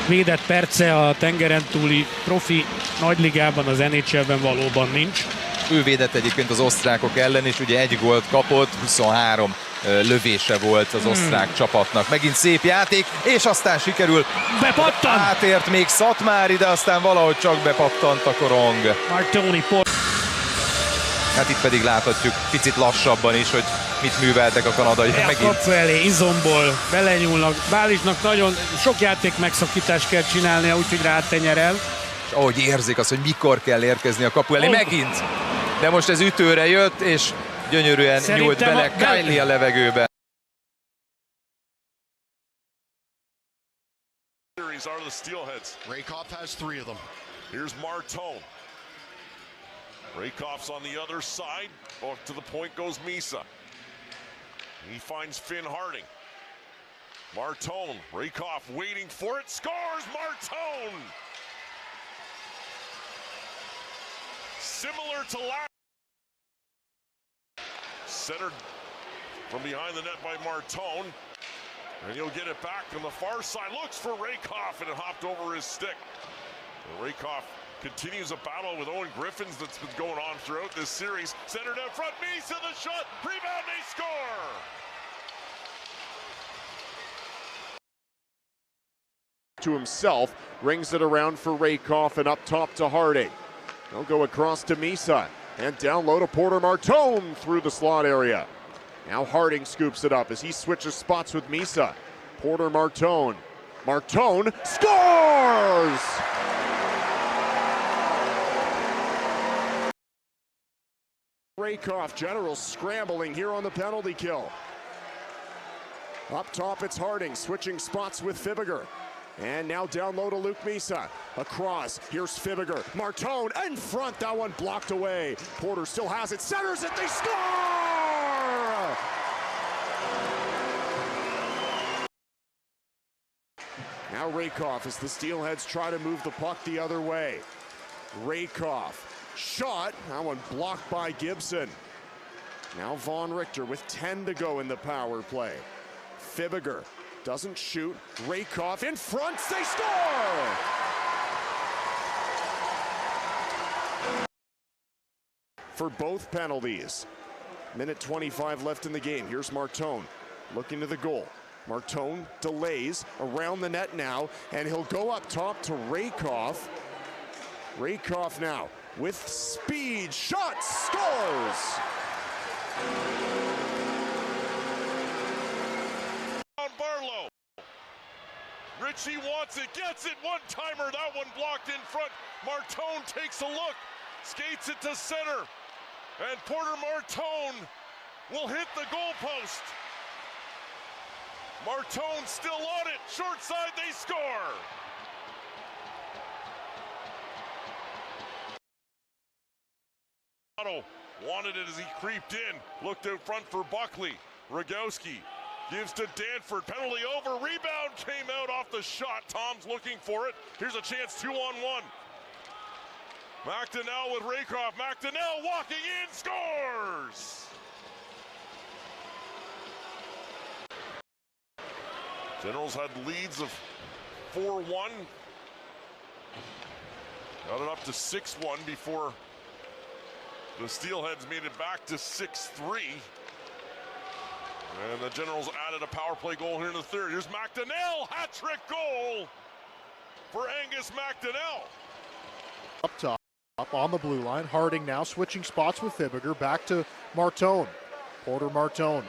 védett perce a tengeren túli profi nagyligában, az NHL-ben valóban nincs. Ő védett egyébként az osztrákok ellen, és ugye egy gólt kapott, 23 lövése volt az osztrák csapatnak. Megint szép játék, és aztán sikerül. Bepattan! Átért még Szatmári, de aztán valahogy csak bepattant a korong. Martone. Hát itt pedig láthatjuk picit lassabban is, hogy mit műveltek a kanadaiak megint. Kapu elé, izomból belenyúlnak. Bálisnak nagyon sok játék megszakítást kell csinálnia, úgyhogy rátenyerel. És ahogy érzik azt, hogy mikor kell érkezni a kapu elé, megint. De most ez ütőre jött, és gyönyörűen nyújt bele Kylie a levegőbe. Are the Steelheads. Rakoff has 3 of them. Here's Martone. Rakoff's on the other side. Off to the point goes Misa. He finds Finn Harding. Martone. Rakoff waiting for it. Scores Martone! Similar to last. Centered from behind the net by Martone. And he'll get it back on the far side. Looks for Rakoff, and it hopped over his stick. And Rakoff continues a battle with Owen Griffins that's been going on throughout this series. Centered out front, Misa the shot, rebound, they score! To himself, rings it around for Rakoff and up top to Harding. They'll go across to Misa and down low to Porter Martone through the slot area. Now Harding scoops it up as he switches spots with Misa. Porter Martone. Martone scores! Rakoff, Generals scrambling here on the penalty kill. Up top it's Harding, switching spots with Fibiger. And now down low to Luke Misa. Across, here's Fibiger. Martone in front, that one blocked away. Porter still has it, centers it, they score! Now Rakoff as the Steelheads try to move the puck the other way. Rakoff, shot, that one blocked by Gibson. Now Von Richter with 10 to go in the power play. Fibiger doesn't shoot, Rakoff in front, they score! For both penalties. Minute 25 left in the game. Here's Martone looking to the goal. Martone delays around the net now, and he'll go up top to Rakoff. Rakoff now with speed, shot, scores! Barlow. Richie wants it, gets it, one-timer, that one blocked in front. Martone takes a look, skates it to center, and Porter Martone will hit the goalpost. Martone still on it, short side, they score! Wanted it as he creeped in, looked out front for Buckley. Rogowski gives to Danford, penalty over, rebound came out off the shot. Tom's looking for it. Here's a chance, 2-on-1. McDonnell with Rakoff. McDonnell walking in, scores! Generals had leads of 4-1. Got it up to 6-1 before the Steelheads made it back to 6-3. And the Generals added a power play goal here in the third. Here's McDonnell, hat-trick goal for Angus McDonnell. Up top, up on the blue line. Harding now switching spots with Fibiger. Back to Martone. Porter Martone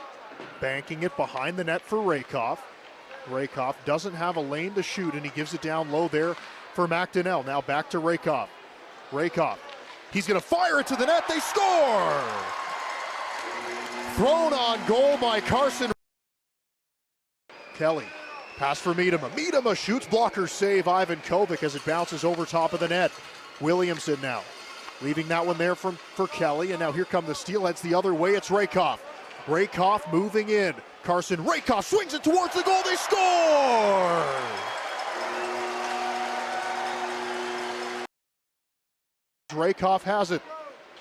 banking it behind the net for Rakoff. Rakoff doesn't have a lane to shoot, and he gives it down low there for McDonnell. Now back to Rakoff. Rakoff, he's going to fire it to the net. They score! Thrown on goal by Carson. Kelly, pass for Miedema. Miedema shoots, blocker save, Ivan Kovic as it bounces over top of the net. Williamson now, leaving that one there for Kelly, and now here come the Steelheads the other way. It's Rakoff. Rakoff moving in. Carson Rakoff swings it towards the goal. They score! Rakoff has it.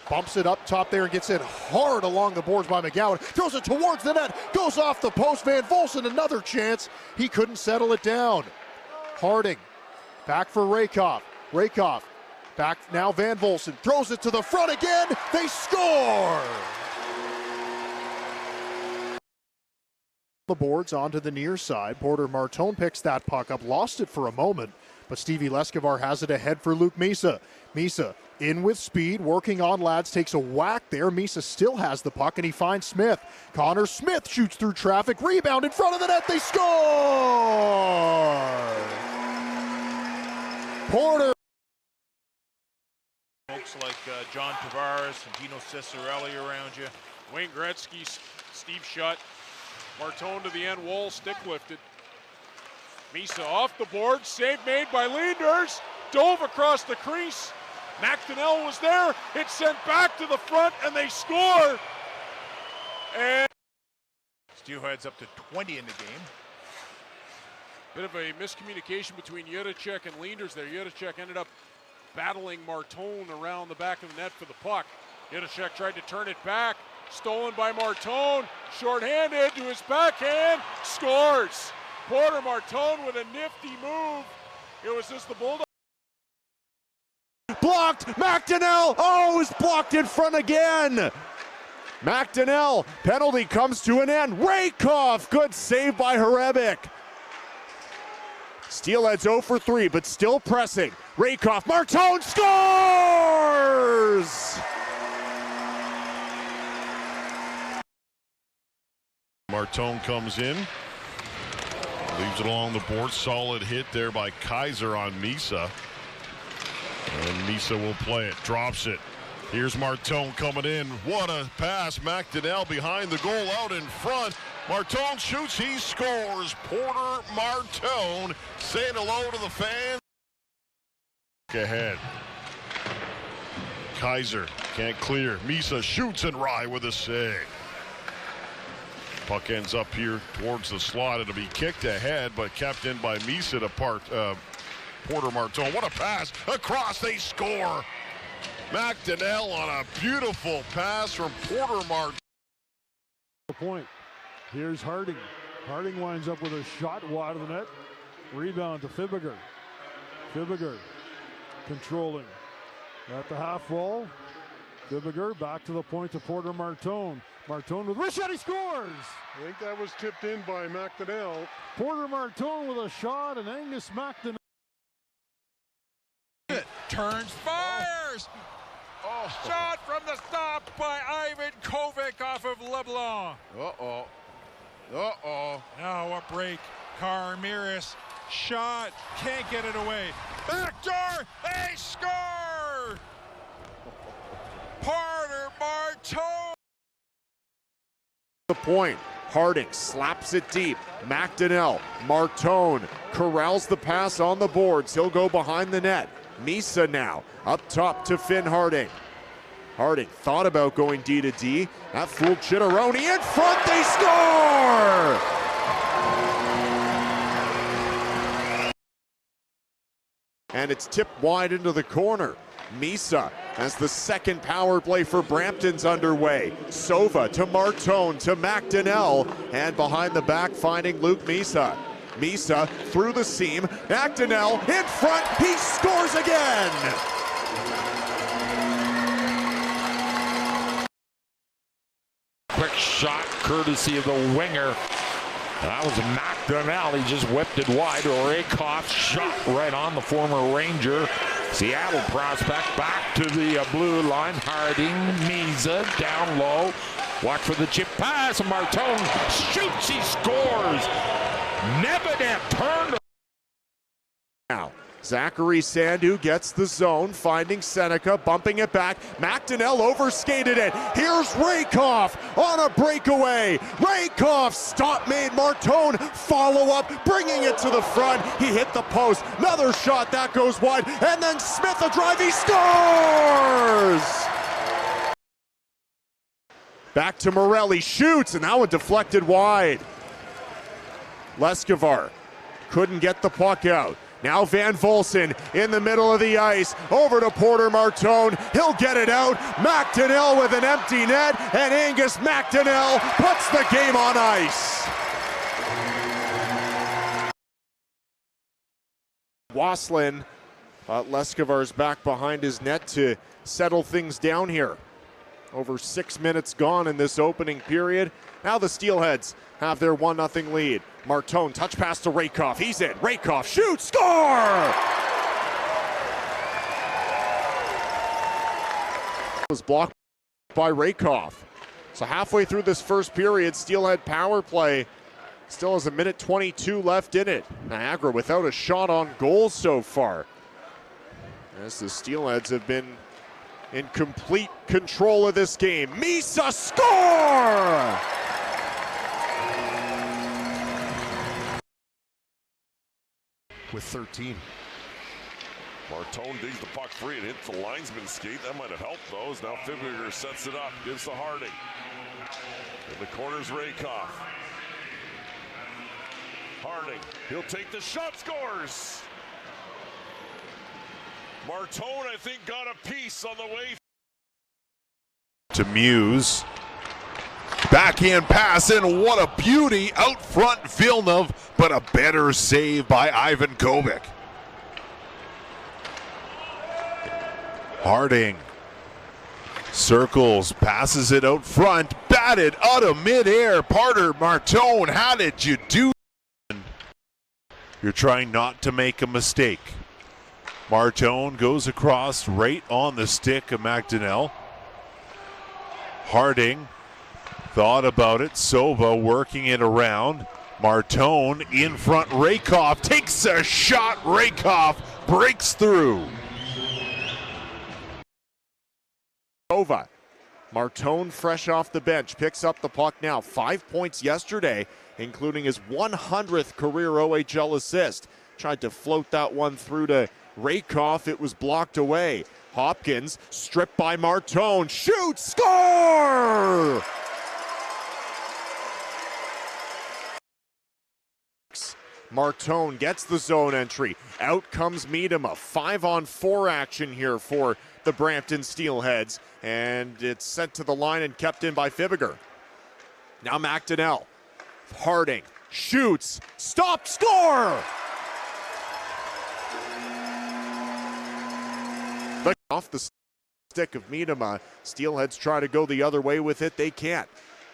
Bumps it up top there and gets it hard along the boards by McGowan. Throws it towards the net. Goes off the post. Van Volsen, another chance. He couldn't settle it down. Harding Back for Rakoff. Rakoff back now. Van Volsen throws it to the front again. They score! The boards onto the near side. Porter Martone picks that puck up, lost it for a moment, but Stevie Leskovar has it ahead for Luke Misa. Misa in with speed, working on lads, takes a whack there. Misa still has the puck and he finds Smith. Connor Smith shoots through traffic, rebound in front of the net, they score! Porter. Folks like John Tavares and Dino Ciccarelli around you. Wayne Gretzky, Steve Shutt. Martone to the end, wall, stick lifted. Misa off the board, save made by Leenders. Dove across the crease. McDonnell was there. It's sent back to the front, and they score. And Steelheads up to 20 in the game. bit of a miscommunication between Yuracek and Leenders there. Yuracek ended up battling Martone around the back of the net for the puck. Yuracek tried to turn it back. Stolen by Martone. Shorthanded to his backhand. Scores. Porter Martone with a nifty move. It was just the Bulldogs. Blocked. McDonnell. Oh, it's blocked in front again. McDonnell. Penalty comes to an end. Rakoff. Good save by Hrebic. Steelheads 0 for 3, but still pressing. Rakoff. Martone scores! Martone comes in, leaves it along the board. Solid hit there by Kaiser on Misa. And Misa will play it, drops it. Here's Martone coming in. What a pass. McDonnell behind the goal, out in front. Martone shoots, he scores. Porter Martone saying hello to the fans. Ahead. Kaiser can't clear. Misa shoots and Rye with a save. Puck ends up here towards the slot. It'll be kicked ahead, but kept in by Misa to Porter Martone. What a pass. Across, they score. McDonnell on a beautiful pass from Porter Martone. Point. Here's Harding. Harding winds up with a shot wide of the net. Rebound to Fibiger. Fibiger controlling at the half wall. Fibiger back to the point to Porter Martone. Martone with wrist shot, he scores! I think that was tipped in by McDonnell. Porter Martone with a shot, and Angus McDonnell. Turns, fires! Oh. Shot from the stop by Ivan Kovac off of LeBlanc. Uh-oh. Uh-oh. Now a break. Carmiris. Shot. Can't get it away. Backdoor. They score! Porter Martone. The point. Harding slaps it deep. McDonnell. Martone corrals the pass on the boards. He'll go behind the net. Misa now up top to Finn Harding. Harding thought about going D to D. That fooled Chitteroni. In front, they score! And it's tipped wide into the corner. Misa as the second power play for Brampton's underway. Sova to Martone to McDonnell, and behind the back finding Luke Misa. Misa through the seam. McDonnell in front. He scores again. Quick shot courtesy of the winger. That was McDonnell. He just whipped it wide. Rakoff shot right on the former Ranger. Seattle prospect back to the blue line. Harding, Misa down low. Watch for the chip pass. Martone shoots. He scores. Nebedev turned. Now, Zachary Sandu gets the zone, finding Seneca, bumping it back. McDonnell overskated it. Here's Rakoff on a breakaway. Rakoff stop made. Martone follow up, bringing it to the front. He hit the post. Another shot that goes wide, and then Smith a drive. He scores. Back to Morelli, shoots, and that one deflected wide. Leskovar couldn't get the puck out. Now Van Volsen in the middle of the ice, over to Porter Martone. He'll get it out. McDonnell with an empty net, and Angus McDonnell puts the game on ice. Waslin, Leskivar's back behind his net to settle things down here. Over 6 minutes gone in this opening period. Now the Steelheads have their 1-0 lead. Martone, touch pass to Rakoff. He's in. Rakoff shoots, score! Was blocked by Rakoff. So halfway through this first period, Steelhead power play still has 1:22 left in it. Niagara without a shot on goal so far, as the Steelheads have been in complete control of this game. Misa score! With 13. Martone digs the puck free and hits the linesman's skate. That might have helped those. Now Fibiger sets it up, gives to Harding. In the corner's Rakoff. Harding, he'll take the shot, scores! Martone, I think, got a piece on the way. To Muse. Backhand pass, and what a beauty out front, Villeneuve, but a better save by Ivan Kovic. Harding circles, passes it out front, batted out of midair. Porter Martone, how did you do? You're trying not to make a mistake. Martone goes across right on the stick of McDonnell. Harding thought about it. Sova working it around. Martone in front. Rakoff takes a shot. Rakoff breaks through. Sova. Martone fresh off the bench, picks up the puck now. 5 points yesterday, including his 100th career OHL assist. Tried to float that one through to Rakoff. It was blocked away. Hopkins stripped by Martone. Shoots, score! Martone gets the zone entry. Out comes Miedema. 5-on-4 action here for the Brampton Steelheads. And it's sent to the line and kept in by Fibiger. Now McDonnell. Harding shoots. Stop, score! Off the stick of Miedema. Steelheads try to go the other way with it. They can't.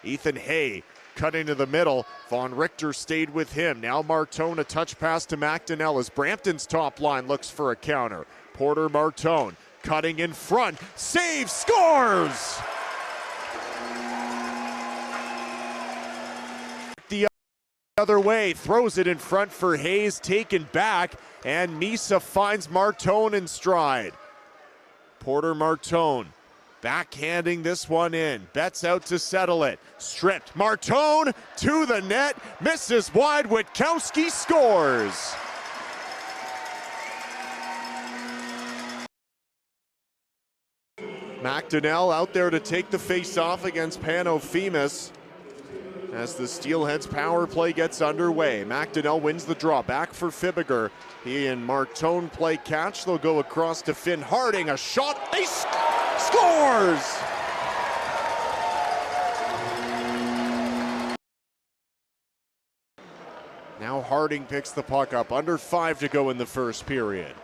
Ethan Hay cutting to the middle. Von Richter stayed with him. Now Martone, a touch pass to McDonnell as Brampton's top line looks for a counter. Porter Martone cutting in front. Save, scores! The other way, throws it in front for Hayes, taken back, and Misa finds Martone in stride. Porter Martone backhanding this one in. Betts out to settle it. Stripped. Martone to the net. Misses wide. Witkowski scores. McDonnell out there to take the face-off against Panofemis as the Steelheads power play gets underway. McDonnell wins the draw. Back for Fibiger. He and Martone play catch. They'll go across to Finn Harding. A shot. He scores! Now Harding picks the puck up. Under 5 to go in the first period.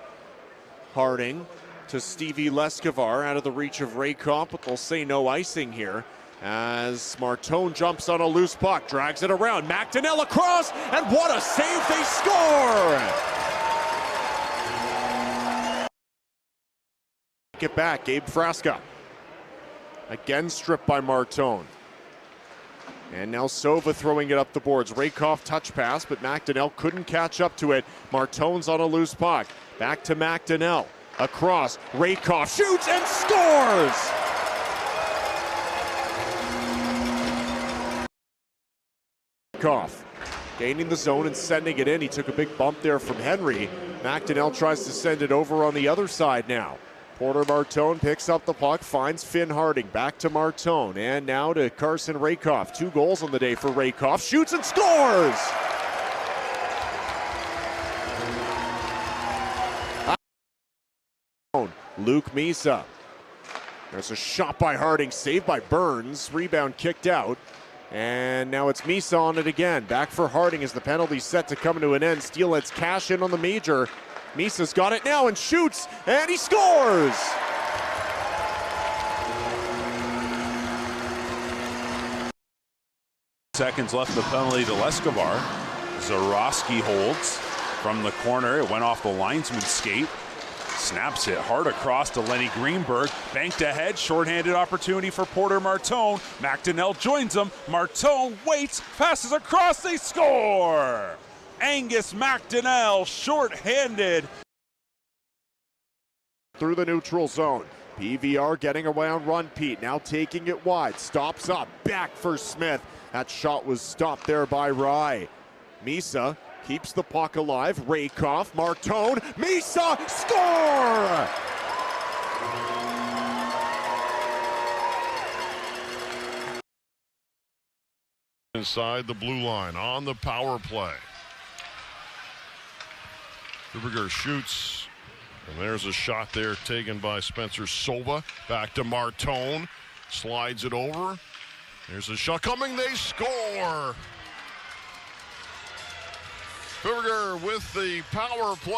Harding to Stevie Leskivar, out of the reach of Rakoff, but they'll say no icing here as Martone jumps on a loose puck, drags it around. McDonnell across, and what a save, they score! Get back, Gabe Frasca. Again stripped by Martone. And now Sova throwing it up the boards. Rakoff touch pass, but McDonnell couldn't catch up to it. Martone's on a loose puck. Back to McDonnell. Across, Rakoff shoots and scores! Rakoff gaining the zone and sending it in. He took a big bump there from Henry. McDonnell tries to send it over on the other side now. Porter Martone picks up the puck, finds Finn Harding. Back to Martone, and now to Carson Rakoff. 2 goals on the day for Rakoff. Shoots and scores! Luke Misa. There's a shot by Harding, saved by Burns. Rebound kicked out. And now it's Misa on it again. Back for Harding as the penalty set to come to an end. Steelheads cash in on the major. Misa's got it now and shoots, and he scores! Seconds left the penalty to Leskovar. Zarowski holds from the corner. It went off the linesman's skate. Snaps it hard across to Lenny Greenberg. Banked ahead, shorthanded opportunity for Porter Martone. McDonnell joins him. Martone waits, passes across, they score! Angus McDonnell, shorthanded. Through the neutral zone. PVR getting around Run Pete, now taking it wide. Stops up, back for Smith. That shot was stopped there by Rye. Misa keeps the puck alive. Rakoff, Martone, Misa, score! Inside the blue line on the power play. Ruberger shoots, and there's a shot there taken by Spencer Sova. Back to Martone, slides it over. There's a shot coming, they score! Ruberger with the power play.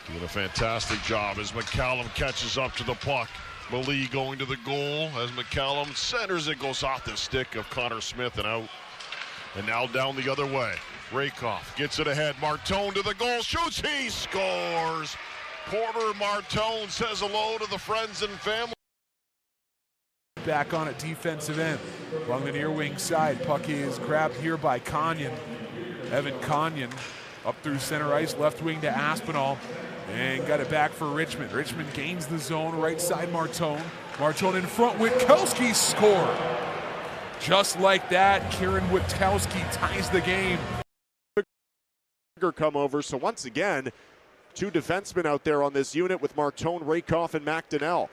Doing a fantastic job as McCallum catches up to the puck. Malee going to the goal as McCallum centers it, goes off the stick of Connor Smith and out. And now down the other way. Rakoff gets it ahead. Martone to the goal, shoots, he scores! Porter Martone says hello to the friends and family. Back on at defensive end. Along the near wing side, puck is grabbed here by Conyon. Evan Conyon up through center ice, left wing to Aspinall. And got it back for Richmond. Richmond gains the zone, right side Martone. Martone in front, Witkowski score. Just like that, Kieran Witkowski ties the game. Come over, so once again, two defensemen out there on this unit with Martone, Rakoff, and McDonnell.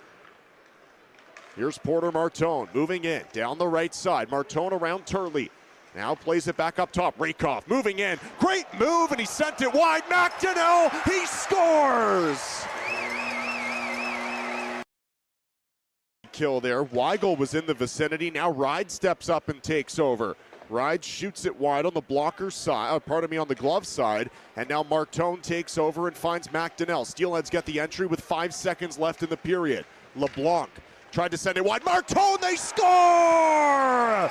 Here's Porter Martone moving in, down the right side. Martone around Turley. Now plays it back up top. Rakoff moving in. Great move, and he sent it wide. McDonnell, he scores! Kill there. Weigel was in the vicinity. Now Ride steps up and takes over. Ride shoots it wide on the blocker side, on the glove side, and now Martone takes over and finds McDonnell. Steelheads get the entry with 5 seconds left in the period. LeBlanc tried to send it wide. Martone, they score!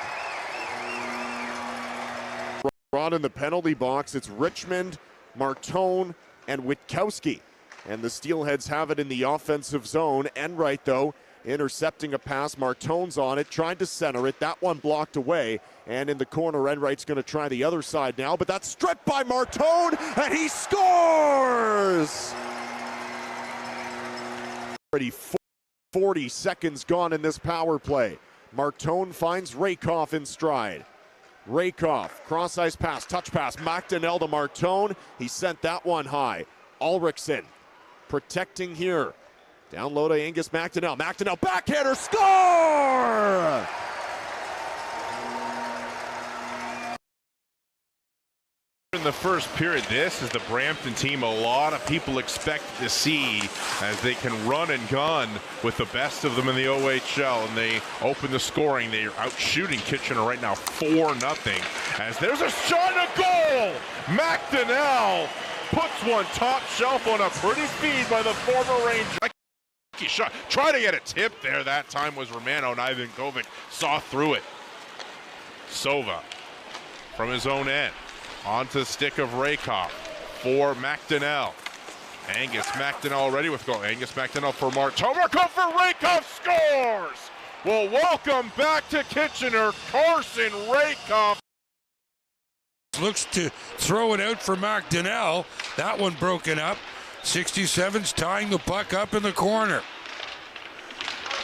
Brought in the penalty box, it's Richmond, Martone, and Witkowski. And the Steelheads have it in the offensive zone. Enright, though, intercepting a pass. Martone's on it, trying to center it. That one blocked away. And in the corner, Enright's going to try the other side now, but that's stripped by Martone, and he scores! Already 40 seconds gone in this power play. Martone finds Rakoff in stride. Rakoff, cross-ice pass, touch pass, McDonnell to Martone. He sent that one high. Ulrichsen protecting here. Down low to Angus McDonnell. McDonnell, backhander, score! In the first period, this is the Brampton team a lot of people expect to see as they can run and gun with the best of them in the OHL, and they open the scoring. They are out shooting Kitchener right now 4-0 as there's a shot and a goal. McDonnell puts one top shelf on a pretty feed by the former Ranger. Shot. Try to get a tip there. That time was Romano, and Ivankovic saw through it. Sova from his own end. Onto the stick of Rakoff for McDonnell. Angus McDonnell ready with goal. Angus McDonnell for Martone. Martone for Rakoff, scores! Well, welcome back to Kitchener, Carson Rakoff. Looks to throw it out for McDonnell. That one broken up. 67's tying the puck up in the corner.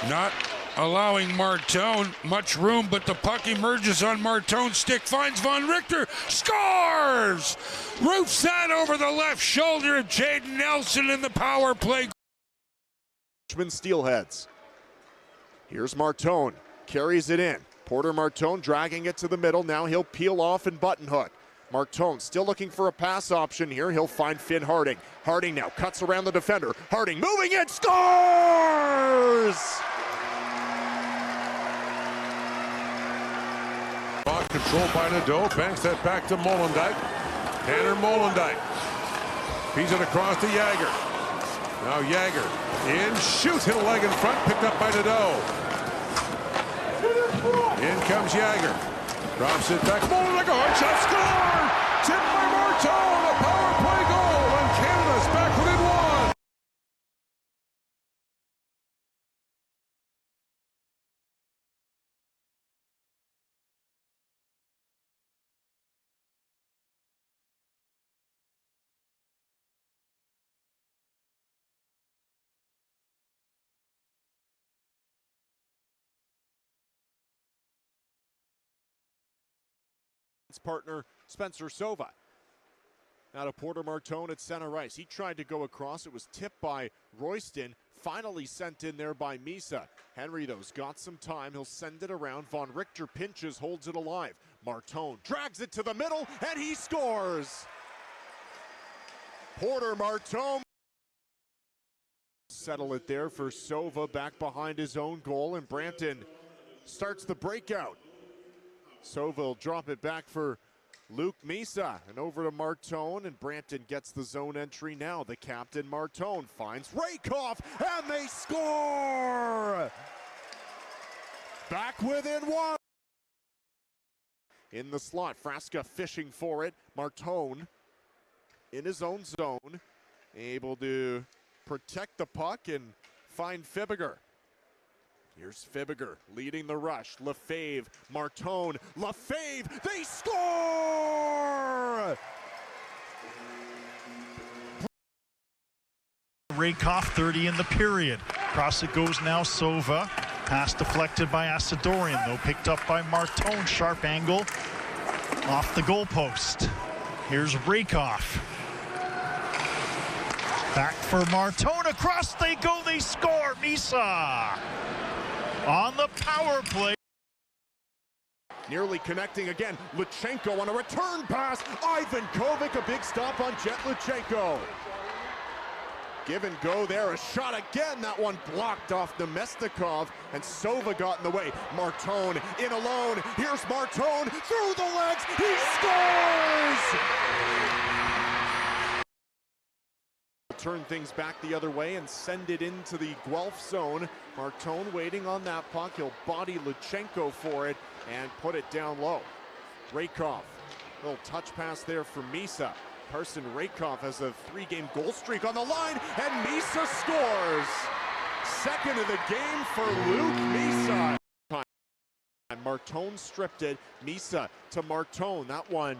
Not allowing Martone much room, but the puck emerges on Martone's stick, finds Von Richter, scores! Roofs that over the left shoulder of Jaden Nelson in the power play. Richmond Steelheads. Here's Martone, carries it in. Porter Martone dragging it to the middle. Now he'll peel off and button hook. Martone still looking for a pass option here. He'll find Finn Harding. Harding now cuts around the defender. Harding moving in, scores! Controlled by Nadeau, banks that back to Molendyk. Tanner Molendijk. He's it across to Jagger. Now Jagger in, shoots, hit a leg in front, picked up by Nadeau. In comes Jagger. Drops it back. Molendijk, a hard shot, score! Tipped by Martone, a power play goal, and Canada's back within one. Partner Spencer Sova. Now to Porter Martone at center ice. He tried to go across. It was tipped by Royston. Finally sent in there by Misa. Henry, though's got some time. He'll send it around. Von Richter pinches, holds it alive. Martone drags it to the middle, and he scores. Porter Martone. Settle it there for Sova back behind his own goal, and Brampton starts the breakout. Sova will drop it back for Luke Misa, and over to Martone, and Brampton gets the zone entry now. The captain, Martone, finds Rakoff, and they score! Back within one. In the slot, Frasca fishing for it. Martone in his own zone, able to protect the puck and find Fibiger. Here's Fibiger leading the rush. Lefebvre, Martone, Lefebvre, they score! Rakoff 30 in the period. Across it goes now Sova. Pass deflected by Asadorian, though picked up by Martone. Sharp angle off the goalpost. Here's Rakoff. Back for Martone. Across they go. They score. Misa on the power play. Nearly connecting again. Luchenko on a return pass. Ivan Kovic, a big stop on Jet Luchenko. Give and go there. A shot again. That one blocked off Nemestikov, and Sova got in the way. Martone in alone. Here's Martone through the legs. He scores! Turn things back the other way and send it into the Guelph zone. Martone waiting on that puck. He'll body Luchenko for it and put it down low. Rakoff, little touch pass there for Misa. Carson Rakoff has a 3-game goal streak on the line, and Misa scores. Second of the game for Luke Misa. And Martone stripped it. Misa to Martone. That one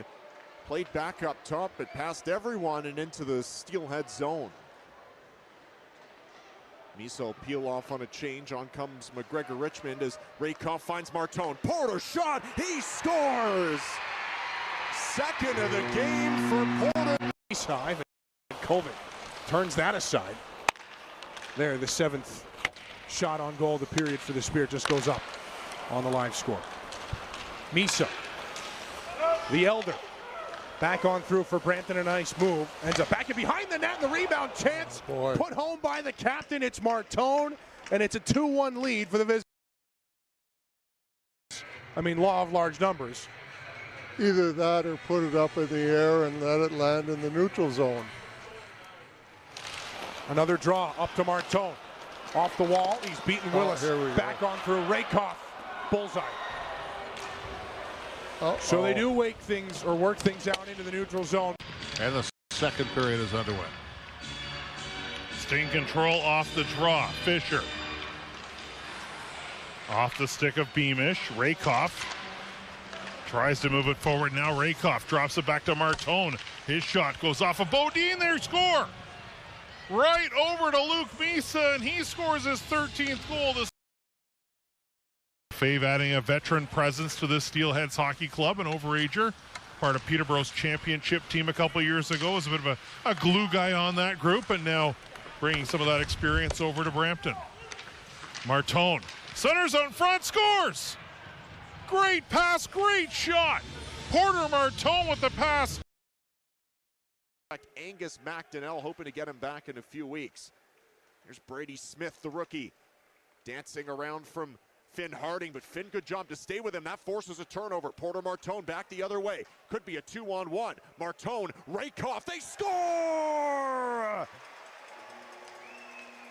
played back up top, but past everyone and into the Steelhead zone. Misa will peel off on a change. On comes McGregor Richmond as Rakoff finds Martone. Porter shot, he scores! Second of the game for Porter. Ivan Kovic turns that aside. There, the 7th shot on goal of the period for the Spirit just goes up on the live score. Misa, the elder, back on through for Brampton, a nice move. Ends up back and behind the net, and the rebound chance put home by the captain. It's Martone, and it's a 2-1 lead for the Visitors. I mean, law of large numbers. Either that or put it up in the air and let it land in the neutral zone. Another draw up to Martone. Off the wall, he's beaten Willis. Back on through Rakoff. Bullseye. So they do work things out into the neutral zone. And the second period is underway. Sting control off the draw. Fisher. Off the stick of Beamish. Rakoff tries to move it forward. Now Rakoff drops it back to Martone. His shot goes off of Bodine. Their score. Right over to Luke Misa, and he scores his 13th goal. Fave adding a veteran presence to this Steelheads hockey club, an overager, part of Peterborough's championship team a couple years ago, was a bit of a glue guy on that group, and now bringing some of that experience over to Brampton. Martone centers on front, scores! Great pass, great shot. Porter Martone with the pass. Angus McDonnell hoping to get him back in a few weeks. Here's Brady Smith, the rookie, dancing around from Finn Harding, but Finn, good job to stay with him. That forces a turnover. Porter Martone back the other way. Could be a 2-on-1. Martone, Rakoff, they score!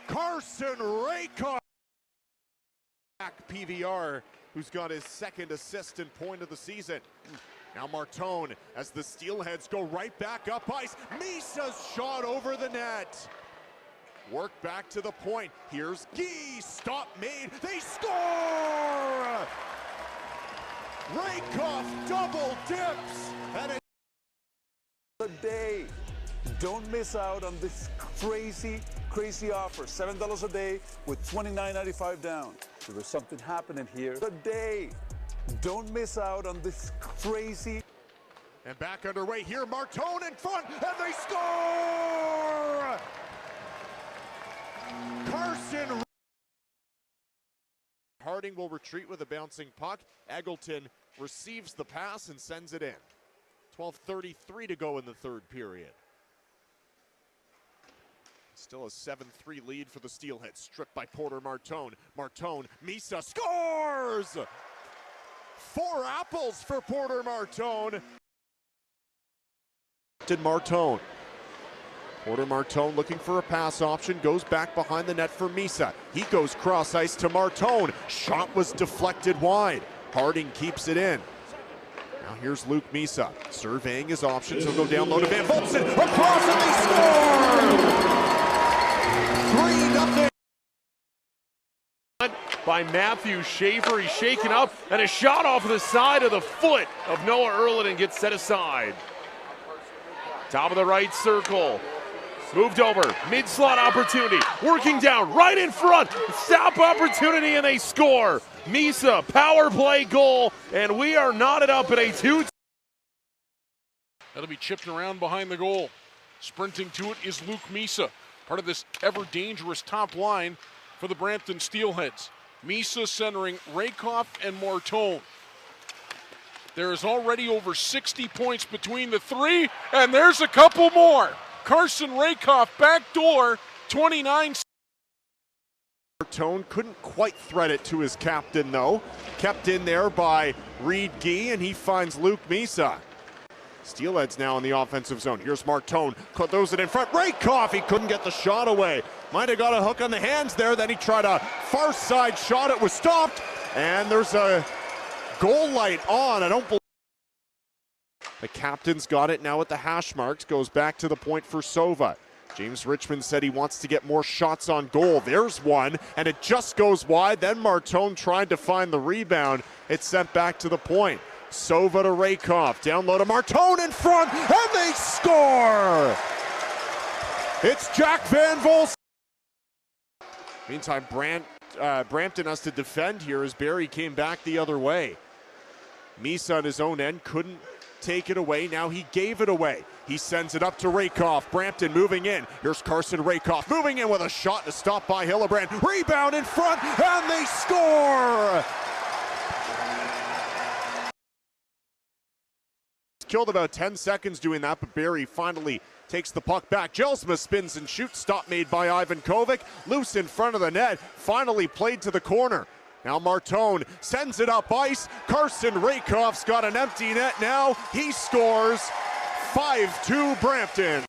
Carson Rakoff. Back PVR, who's got his second assist and point of the season. Now Martone, as the Steelheads go right back up ice. Misa's shot over the net. Work back to the point. Here's Gee. Stop made. They score! Rakoff double dips. And it a day. Don't miss out on this crazy offer. $7 a day with $29.95 down. There's something happening here. A day. Don't miss out on this crazy. And back underway here. Martone in front, and they score! Carson. Harding will retreat with a bouncing puck. Eggleton receives the pass and sends it in. 12:33 to go in the third period. Still a 7-3 lead for the Steelheads. Stripped by Porter Martone. Martone, Misa scores! 4 apples for Porter Martone. Martone. Porter Martone looking for a pass option, goes back behind the net for Misa. He goes cross ice to Martone. Shot was deflected wide. Harding keeps it in. Now here's Luke Misa, surveying his options. He'll go down low to Van Voltsen. Across and they score! 3-0. By Matthew Schaefer, he's shaken up, and a shot off the side of the foot of Noah Erliden gets set aside. Top of the right circle. Moved over, mid-slot opportunity, working down, right in front, stop opportunity, and they score. Misa, power play goal, and we are knotted up at a 2. That'll be chipped around behind the goal. Sprinting to it is Luke Misa, part of this ever-dangerous top line for the Brampton Steelheads. Misa centering Rakoff and Martone. There is already over 60 points between the three, and there's a couple more. Carson Rakoff, backdoor, 29. Martone couldn't quite thread it to his captain, though. Kept in there by Reed Gee, and he finds Luke Misa. Steelheads now in the offensive zone. Here's Martone, throws it in front. Rakoff, he couldn't get the shot away. Might have got a hook on the hands there. Then he tried a far side shot. It was stopped, and there's a goal light on. I don't believe. The captain's got it now at the hash marks. Goes back to the point for Sova. James Richmond said he wants to get more shots on goal. There's one, and it just goes wide. Then Martone tried to find the rebound. It's sent back to the point. Sova to Rakoff. Down low to Martone in front, and they score! It's Jack Van Voltsen. Meantime, Brampton has to defend here as Barrie came back the other way. Misa on his own end couldn't take it away. Now he gave it away. He sends it up to Rakoff. Brampton moving in. Here's Carson Rakoff moving in with a shot to stop by Hillebrand. Rebound in front, and they score! Killed about 10 seconds doing that, but Barrie finally takes the puck back. Jelsma spins and shoots. Stop made by Ivan Kovic. Loose in front of the net. Finally played to the corner. Now Martone sends it up ice. Carson Rakoff's got an empty net now. He scores. 5-2 Brampton.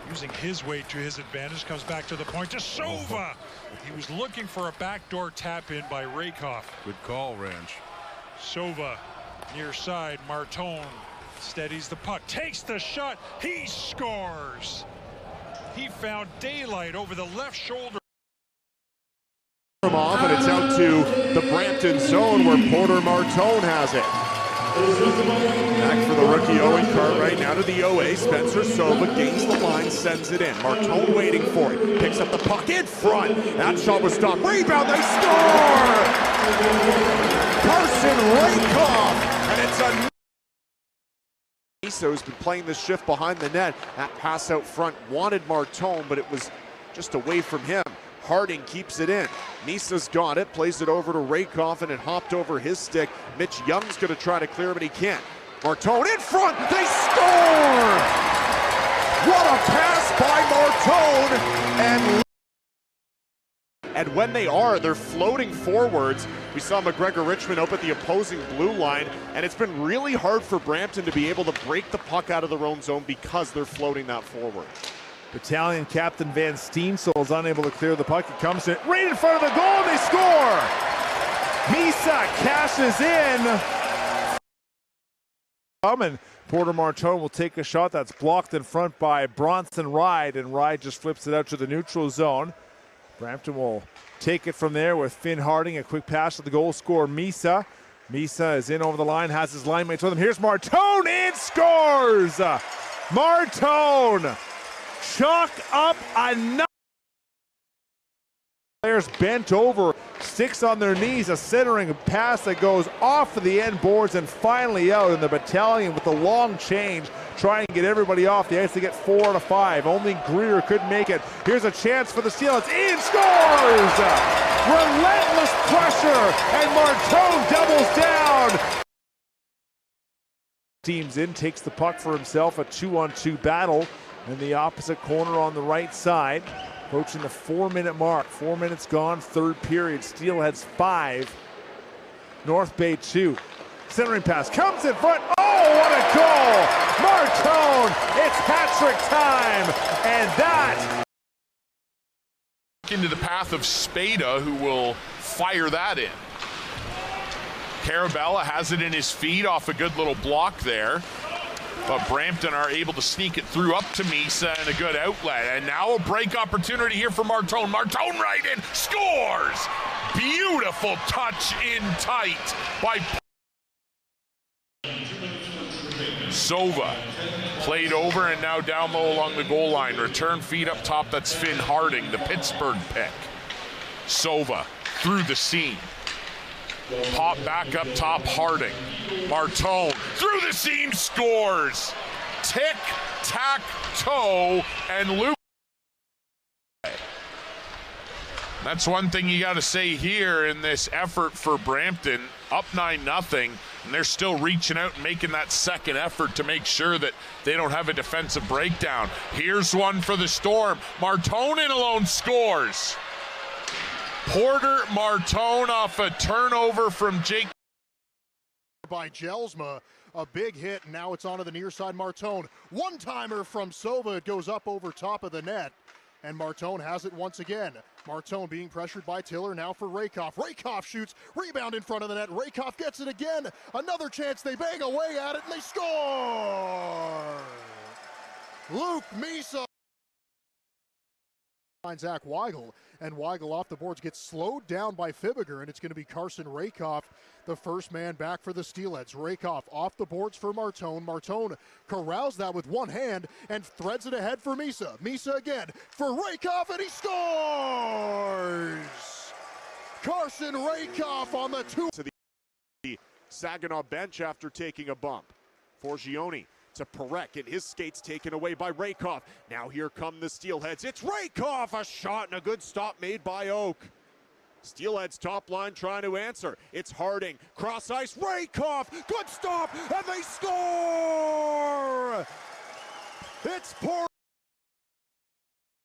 Using his weight to his advantage, comes back to the point to Sova. He was looking for a backdoor tap in by Rakoff. Good call, Ranch. Sova near side. Martone steadies the puck, takes the shot. He scores. He found daylight over the left shoulder. Off, and it's out to the Brampton zone where Porter Martone has it. Back for the rookie Owen Cartwright, now to the OA. Spencer Sova gains the line, sends it in. Martone waiting for it, picks up the puck in front. That shot was stopped. Rebound, they score! Carson Rakoff, and it's a... Misa's been playing this shift behind the net. That pass out front wanted Martone, but it was just away from him. Harding keeps it in. Misa's got it, plays it over to Rakoff, and it hopped over his stick. Mitch Young's going to try to clear, but he can't. Martone in front, they score! What a pass by Martone! And when they're floating forwards. We saw McGregor Richmond up at the opposing blue line, and it's been really hard for Brampton to be able to break the puck out of their own zone because they're floating that forward. Battalion Captain Van Steensel is unable to clear the puck. It comes in right in front of the goal, and they score! Misa cashes in. And Porter Martone will take a shot that's blocked in front by Bronson Ride, and Ride just flips it out to the neutral zone. Brampton will take it from there with Finn Harding, a quick pass to the goal scorer, Misa. Misa is in over the line, has his line mates with him. Here's Martone, and scores! Martone, chalk up another. Players bent over, sticks on their knees, a centering pass that goes off of the end boards and finally out, and the Battalion with the long change trying to get everybody off the ice to get 4 out of 5. Only Greer couldn't make it. Here's a chance for the Steelheads. Ian scores! Relentless pressure, and Martone doubles down. Teams in, takes the puck for himself, a 2-on-2 battle in the opposite corner on the right side. Approaching the 4-minute mark. 4 minutes gone, third period. Steelheads 5, North Bay 2. Centering pass comes in front. Oh, what a goal! Martone, it's hat-trick time, and that into the path of Spada, who will fire that in. Carabella has it in his feet off a good little block there. But Brampton are able to sneak it through up to Misa and a good outlet. And now a break opportunity here for Martone. Martone right in, scores! Beautiful touch in tight by Sova. Played over and now down low along the goal line. Return feed up top, that's Finn Harding, the Pittsburgh pick. Sova through the seam. Pop back up top, Harding. Martone through the seam, scores. Tic-tac-toe, and Luke. That's one thing you got to say here in this effort for Brampton. Up 9-0, and they're still reaching out and making that second effort to make sure that they don't have a defensive breakdown. Here's one for the Storm. Martone in alone scores. Porter Martone off a turnover from Jake. By Jelsma, a big hit, and now it's onto the near side. Martone, one-timer from Sova. It goes up over top of the net, and Martone has it once again. Martone being pressured by Tiller, now for Rakoff. Rakoff shoots, rebound in front of the net. Rakoff gets it again. Another chance, they bang away at it, and they score! Luke Misa. Zach Weigel, and Weigel off the boards gets slowed down by Fibiger, and it's going to be Carson Rakoff, the first man back for the Steelheads. Rakoff off the boards for Martone. Martone corrals that with one hand and threads it ahead for Misa. Misa again for Rakoff, and he scores! Carson Rakoff on the 2. To the Saginaw bench after taking a bump. Forgione to Perek, and his skates taken away by Rakoff. Now here come the Steelheads. It's Rakoff, a shot and a good stop made by Oak. Steelheads top line trying to answer. It's Harding, cross ice, Rakoff, good stop, and they score! It's Porter.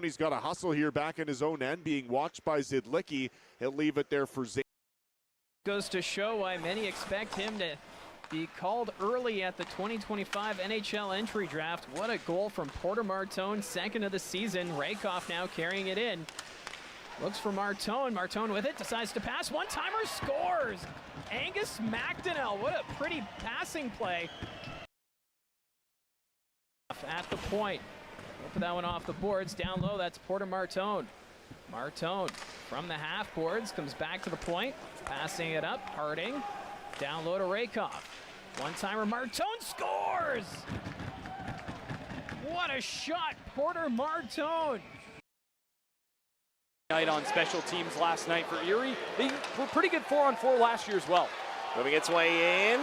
He's got a hustle here back in his own end, being watched by Zidlicki. He'll leave it there for Zay. Goes to show why many expect him to be called early at the 2025 NHL entry draft. What a goal from Porter Martone, second of the season. Rakoff now carrying it in. Looks for Martone. Martone with it, decides to pass. One-timer, scores! Angus McDonnell, what a pretty passing play. At the point. Put that one off the boards. Down low, that's Porter Martone. Martone from the half boards, comes back to the point. Passing it up, Harding. Down low to Rakoff. One-timer, Martone scores! What a shot, Porter Martone! Night on special teams last night for Erie. They were pretty good 4-on-4 last year as well. Moving its way in.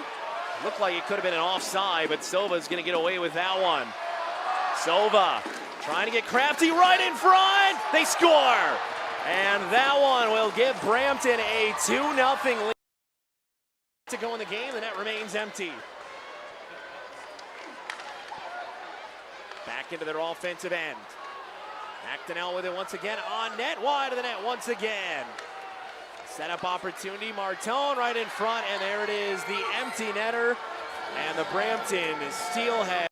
Looked like it could have been an offside, but Silva's going to get away with that one. Silva trying to get Crafty right in front. They score! And that one will give Brampton a 2-0 lead. To go in the game, the net remains empty. Back into their offensive end. McDonnell with it once again on net, wide of the net once again. Setup opportunity, Martone right in front, and there it is, the empty netter. And the Brampton Steelheads